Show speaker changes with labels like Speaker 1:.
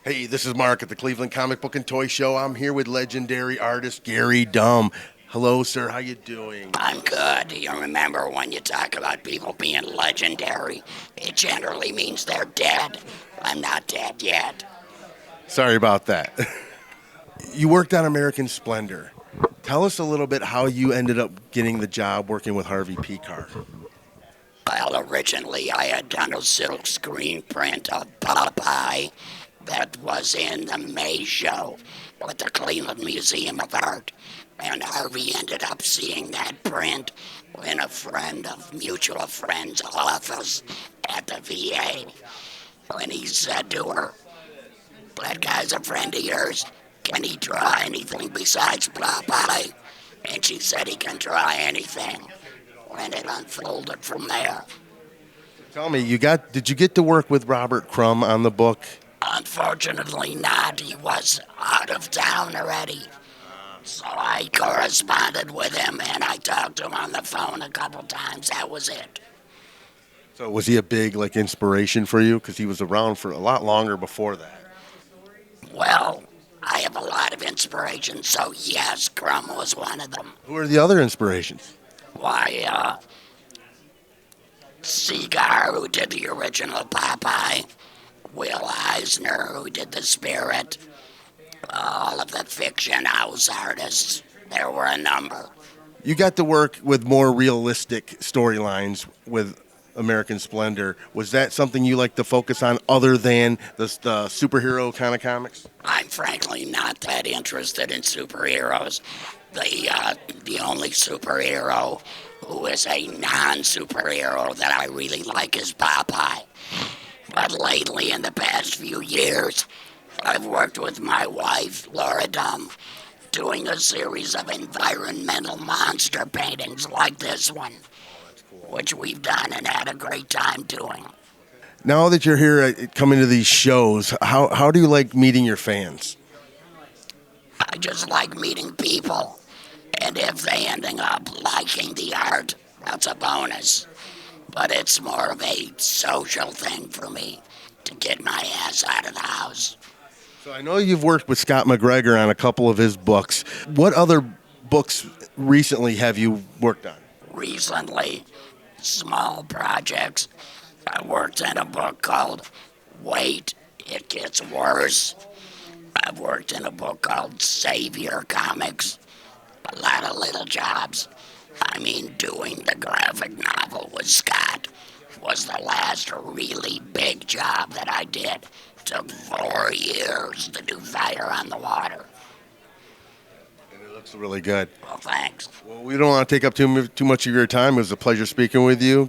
Speaker 1: Hey, this is Mark at the Cleveland Comic Book and Toy Show. I'm here with legendary artist Gary Dumm. Hello, sir. How you doing?
Speaker 2: I'm good. You remember when you talk about people being legendary, it generally means they're dead. I'm not dead yet.
Speaker 1: Sorry about that. You worked on American Splendor. Tell us a little bit how you ended up getting the job working with Harvey Pekar.
Speaker 2: Well, originally I had done a silk screen print of Popeye that was in the May show at the Cleveland Museum of Art. And Harvey ended up seeing that print in a friend of mutual friend's office at the VA. And he said to her, "That guy's a friend of yours. Can he draw anything besides Popeye?" And she said he can draw anything. And it unfolded from there.
Speaker 1: Tell me, did you get to work with Robert Crumb on the book?
Speaker 2: Unfortunately not. He was out of town already. So I corresponded with him and I talked to him on the phone a couple times. That was it.
Speaker 1: So was he a big inspiration for you? Because he was around for a lot longer before that.
Speaker 2: Well, I have a lot of inspiration, so yes, Crumb was one of them.
Speaker 1: Who are the other inspirations?
Speaker 2: Why, Seagar, who did the original Popeye, Will Eisner, who did The Spirit, all of the fiction house artists. There were a number.
Speaker 1: You got to work with more realistic storylines with American Splendor. Was that something you like to focus on other than the superhero kind of comics?
Speaker 2: I'm frankly not that interested in superheroes. The only superhero who is a non-superhero that I really like is Popeye. But lately, in the past few years, I've worked with my wife, Laura Dumm, doing a series of environmental monster paintings like this one, which we've done and had a great time doing.
Speaker 1: Now that you're here coming to these shows, how do you like meeting your fans?
Speaker 2: I just like meeting people, and if they ending up liking the art, that's a bonus. But it's more of a social thing for me to get my ass out of the house.
Speaker 1: So I know you've worked with Scott MacGregor on a couple of his books. What other books recently have you worked on?
Speaker 2: Recently, small projects. I worked in a book called Wait, It Gets Worse. I've worked in a book called Savior Comics. A lot of little jobs. I mean, doing the graphic novel with Scott was the last really big job that I did. Took 4 years to do Fire on the Water.
Speaker 1: And it looks really good.
Speaker 2: Well, thanks.
Speaker 1: Well, we don't want to take up too much of your time. It was a pleasure speaking with you.